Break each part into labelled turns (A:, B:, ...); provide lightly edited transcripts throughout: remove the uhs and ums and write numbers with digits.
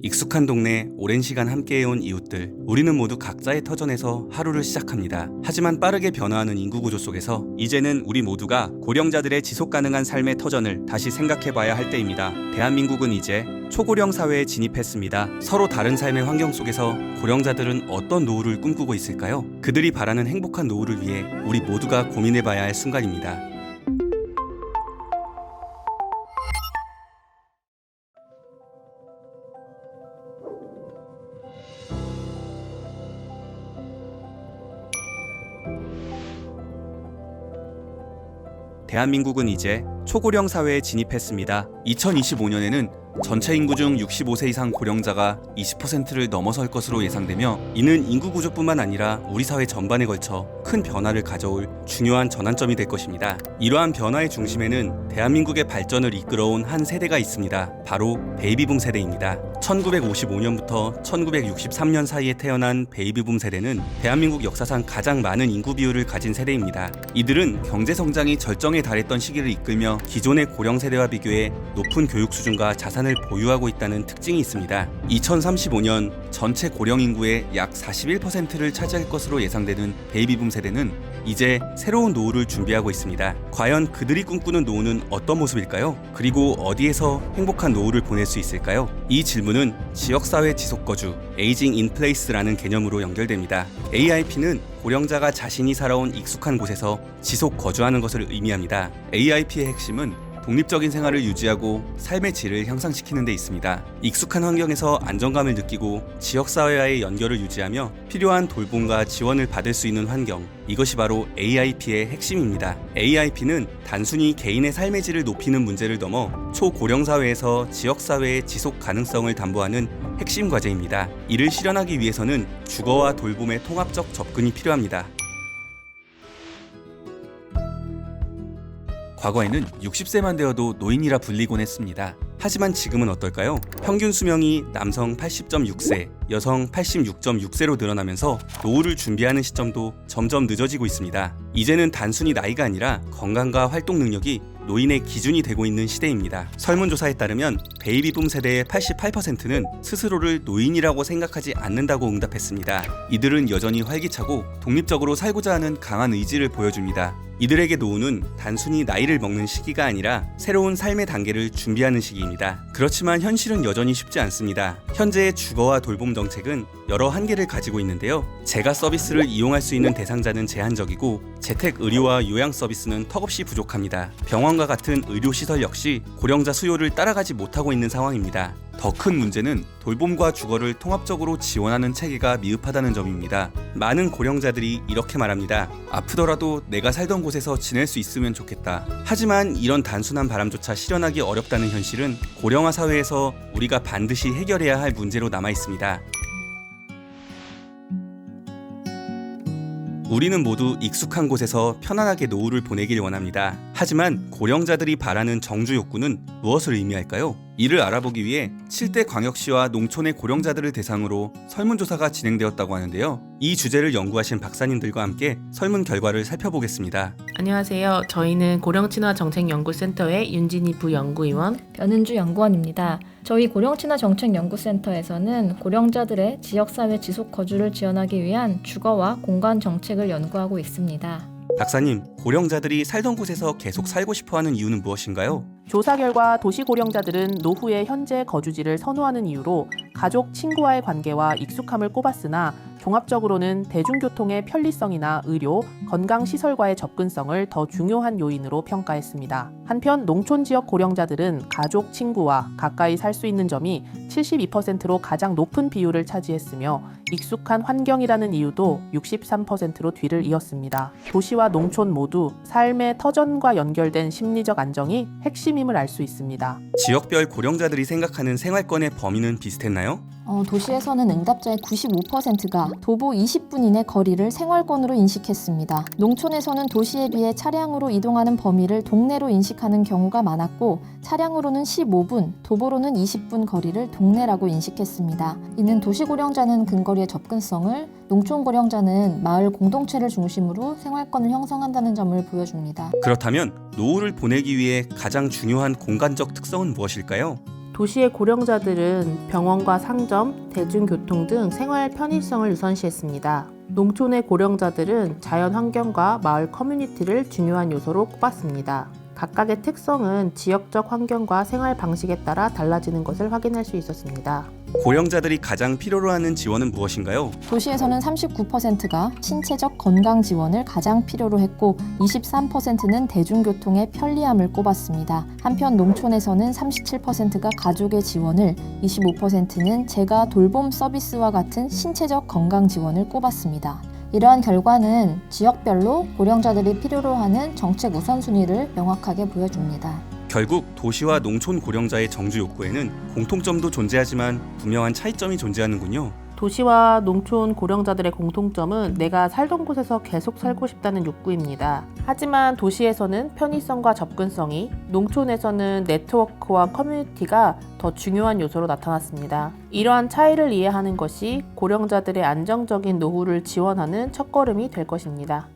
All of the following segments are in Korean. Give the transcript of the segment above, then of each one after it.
A: 익숙한 동네, 오랜 시간 함께해온 이웃들, 우리는 모두 각자의 터전에서 하루를 시작합니다. 하지만 빠르게 변화하는 인구 구조 속에서 이제는 우리 모두가 고령자들의 지속 가능한 삶의 터전을 다시 생각해봐야 할 때입니다. 대한민국은 이제 초고령 사회에 진입했습니다. 서로 다른 삶의 환경 속에서 고령자들은 어떤 노후를 꿈꾸고 있을까요? 그들이 바라는 행복한 노후를 위해 우리 모두가 고민해봐야 할 순간입니다. 대한민국은 이제 초고령 사회에 진입했습니다. 2025년에는 전체 인구 중 65세 이상 고령자가 20%를 넘어설 것으로 예상되며, 이는 인구 구조뿐만 아니라 우리 사회 전반에 걸쳐 큰 변화를 가져올 중요한 전환점이 될 것입니다. 이러한 변화의 중심에는 대한민국의 발전을 이끌어온 한 세대가 있습니다. 바로 베이비붐 세대입니다. 1955년부터 1963년 사이에 태어난 베이비붐 세대는 대한민국 역사상 가장 많은 인구 비율을 가진 세대입니다. 이들은 경제 성장이 절정에 달했던 시기를 이끌며 기존의 고령 세대와 비교해 높은 교육 수준과 자산을 보유하고 있다는 특징이 있습니다. 2035년 전체 고령 인구의 약 41%를 차지할 것으로 예상되는 베이비붐 세대는 이제 새로운 노후를 준비하고 있습니다. 과연 그들이 꿈꾸는 노후는 어떤 모습일까요? 그리고 어디에서 행복한 노후를 보낼 수 있을까요? 이 질문은 지역사회 지속거주, 에이징 인 플레이스라는 개념으로 연결됩니다. AIP는 고령자가 자신이 살아온 익숙한 곳에서 지속 거주하는 것을 의미합니다. AIP의 핵심은 독립적인 생활을 유지하고 삶의 질을 향상시키는 데 있습니다. 익숙한 환경에서 안정감을 느끼고 지역사회와의 연결을 유지하며 필요한 돌봄과 지원을 받을 수 있는 환경, 이것이 바로 AIP의 핵심입니다. AIP는 단순히 개인의 삶의 질을 높이는 문제를 넘어 초고령사회에서 지역사회의 지속 가능성을 담보하는 핵심 과제입니다. 이를 실현하기 위해서는 주거와 돌봄의 통합적 접근이 필요합니다. 과거에는 60세만 되어도 노인이라 불리곤 했습니다. 하지만 지금은 어떨까요? 평균 수명이 남성 80.6세, 여성 86.6세로 늘어나면서 노후를 준비하는 시점도 점점 늦어지고 있습니다. 이제는 단순히 나이가 아니라 건강과 활동 능력이 노인의 기준이 되고 있는 시대입니다. 설문조사에 따르면 베이비붐 세대의 88%는 스스로를 노인이라고 생각하지 않는다고 응답했습니다. 이들은 여전히 활기차고 독립적으로 살고자 하는 강한 의지를 보여줍니다. 이들에게 노후는 단순히 나이를 먹는 시기가 아니라 새로운 삶의 단계를 준비하는 시기입니다. 그렇지만 현실은 여전히 쉽지 않습니다. 현재의 주거와 돌봄 정책은 여러 한계를 가지고 있는데요. 재가 서비스를 이용할 수 있는 대상자는 제한적이고 재택 의료와 요양 서비스는 턱없이 부족합니다. 병원과 같은 의료시설 역시 고령자 수요를 따라가지 못하고 있는 상황입니다. 더 큰 문제는 돌봄과 주거를 통합적으로 지원하는 체계가 미흡하다는 점입니다. 많은 고령자들이 이렇게 말합니다. 아프더라도 내가 살던 곳에서 지낼 수 있으면 좋겠다. 하지만 이런 단순한 바람조차 실현하기 어렵다는 현실은 고령화 사회에서 우리가 반드시 해결해야 할 문제로 남아 있습니다. 우리는 모두 익숙한 곳에서 편안하게 노후를 보내길 원합니다. 하지만 고령자들이 바라는 정주 욕구는 무엇을 의미할까요? 이를 알아보기 위해 7대 광역시와 농촌의 고령자들을 대상으로 설문조사가 진행되었다고 하는데요. 이 주제를 연구하신 박사님들과 함께 설문 결과를 살펴보겠습니다.
B: 안녕하세요. 저희는 고령친화정책연구센터의 윤진희 부연구위원,
C: 변은주 연구원입니다. 저희 고령친화정책연구센터에서는 고령자들의 지역사회 지속 거주를 지원하기 위한 주거와 공간 정책을 연구하고 있습니다.
A: 박사님, 고령자들이 살던 곳에서 계속 살고 싶어하는 이유는 무엇인가요?
D: 조사 결과 도시 고령자들은 노후의 현재 거주지를 선호하는 이유로 가족, 친구와의 관계와 익숙함을 꼽았으나 종합적으로는 대중교통의 편리성이나 의료, 건강시설과의 접근성을 더 중요한 요인으로 평가했습니다. 한편 농촌 지역 고령자들은 가족, 친구와 가까이 살 수 있는 점이 72%로 가장 높은 비율을 차지했으며 익숙한 환경이라는 이유도 63%로 뒤를 이었습니다. 도시와 농촌 모두 삶의 터전과 연결된 심리적 안정이 핵심임을 알 수 있습니다.
A: 지역별 고령자들이 생각하는 생활권의 범위는 비슷했나요?
C: 도시에서는 응답자의 95%가 도보 20분 이내 거리를 생활권으로 인식했습니다. 농촌에서는 도시에 비해 차량으로 이동하는 범위를 동네로 인식하는 경우가 많았고 차량으로는 15분, 도보로는 20분 거리를 동네라고 인식했습니다. 이는 도시 고령자는 근거리의 접근성을, 농촌 고령자는 마을 공동체를 중심으로 생활권을 형성한다는 점을 보여줍니다.
A: 그렇다면 노후를 보내기 위해 가장 중요한 공간적 특성은 무엇일까요?
B: 도시의 고령자들은 병원과 상점, 대중교통 등 생활 편의성을 우선시했습니다. 농촌의 고령자들은 자연 환경과 마을 커뮤니티를 중요한 요소로 꼽았습니다. 각각의 특성은 지역적 환경과 생활 방식에 따라 달라지는 것을 확인할 수 있었습니다.
A: 고령자들이 가장 필요로 하는 지원은 무엇인가요?
C: 도시에서는 39%가 신체적 건강 지원을 가장 필요로 했고 23%는 대중교통의 편리함을 꼽았습니다. 한편 농촌에서는 37%가 가족의 지원을, 25%는 재가 돌봄 서비스와 같은 신체적 건강 지원을 꼽았습니다. 이러한 결과는 지역별로 고령자들이 필요로 하는 정책 우선순위를 명확하게 보여줍니다.
A: 결국 도시와 농촌 고령자의 정주 욕구에는 공통점도 존재하지만 분명한 차이점이 존재하는군요.
B: 도시와 농촌 고령자들의 공통점은 내가 살던 곳에서 계속 살고 싶다는 욕구입니다. 하지만 도시에서는 편의성과 접근성이, 농촌에서는 네트워크와 커뮤니티가 더 중요한 요소로 나타났습니다. 이러한 차이를 이해하는 것이 고령자들의 안정적인 노후를 지원하는 첫걸음이 될 것입니다.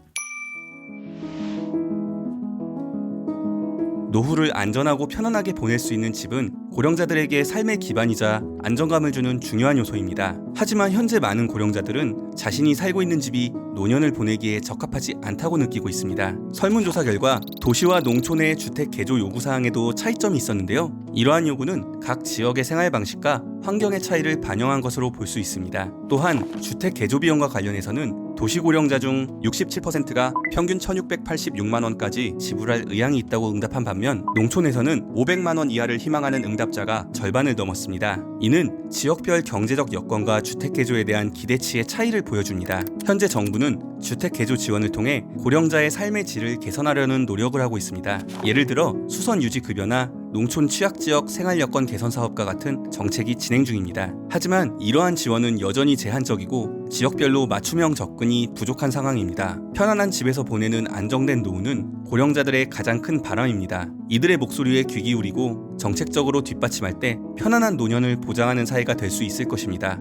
A: 노후를 안전하고 편안하게 보낼 수 있는 집은 고령자들에게 삶의 기반이자 안정감을 주는 중요한 요소입니다. 하지만 현재 많은 고령자들은 자신이 살고 있는 집이 노년을 보내기에 적합하지 않다고 느끼고 있습니다. 설문조사 결과 도시와 농촌의 주택 개조 요구사항에도 차이점이 있었는데요. 이러한 요구는 각 지역의 생활 방식과 환경의 차이를 반영한 것으로 볼 수 있습니다. 또한 주택 개조 비용과 관련해서는 도시 고령자 중 67%가 평균 1,686만 원까지 지불할 의향이 있다고 응답한 반면 농촌에서는 500만 원 이하를 희망하는 응답자가 절반을 넘었습니다. 이는 지역별 경제적 여건과 주택 개조에 대한 기대치의 차이를 보여줍니다. 현재 정부는 주택 개조 지원을 통해 고령자의 삶의 질을 개선하려는 노력을 하고 있습니다. 예를 들어 수선 유지 급여나 농촌 취약지역 생활여건 개선 사업과 같은 정책이 진행 중입니다. 하지만 이러한 지원은 여전히 제한적이고 지역별로 맞춤형 접근이 부족한 상황입니다. 편안한 집에서 보내는 안정된 노후는 고령자들의 가장 큰 바람입니다. 이들의 목소리에 귀 기울이고 정책적으로 뒷받침할 때 편안한 노년을 보장하는 사회가 될 수 있을 것입니다.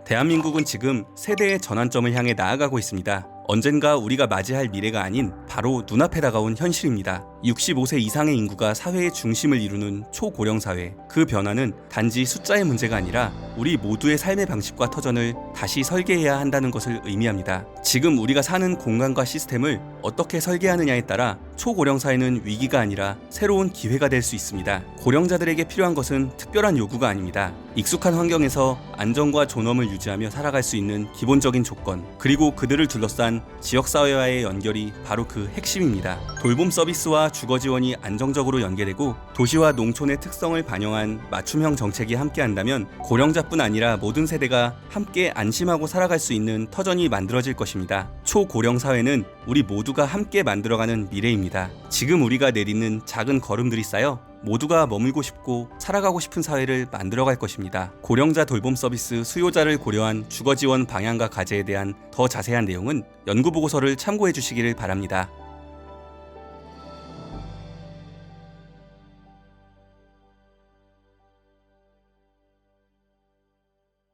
A: 대한민국은 지금 세대의 전환점을 향해 나아가고 있습니다. 언젠가 우리가 맞이할 미래가 아닌 바로 눈앞에 다가온 현실입니다. 65세 이상의 인구가 사회의 중심을 이루는 초고령 사회. 그 변화는 단지 숫자의 문제가 아니라 우리 모두의 삶의 방식과 터전을 다시 설계해야 한다는 것을 의미합니다. 지금 우리가 사는 공간과 시스템을 어떻게 설계하느냐에 따라 초고령 사회는 위기가 아니라 새로운 기회가 될 수 있습니다. 고령자들에게 필요한 것은 특별한 요구가 아닙니다. 익숙한 환경에서 안정과 존엄을 유지하며 살아갈 수 있는 기본적인 조건, 그리고 그들을 둘러싼 지역사회와의 연결이 바로 그 핵심입니다. 돌봄 서비스와 주거 지원이 안정적으로 연계되고 도시와 농촌의 특성을 반영한 맞춤형 정책이 함께한다면 고령자뿐 아니라 모든 세대가 함께 안심하고 살아갈 수 있는 터전이 만들어질 것입니다. 초고령 사회는 우리 모두가 함께 만들어가는 미래입니다. 지금 우리가 내딛는 작은 걸음들이 쌓여 모두가 머물고 싶고 살아가고 싶은 사회를 만들어갈 것입니다. 고령자 돌봄 서비스 수요자를 고려한 주거 지원 방향과 과제에 대한 더 자세한 내용은 연구보고서를 참고해 주시기를 바랍니다.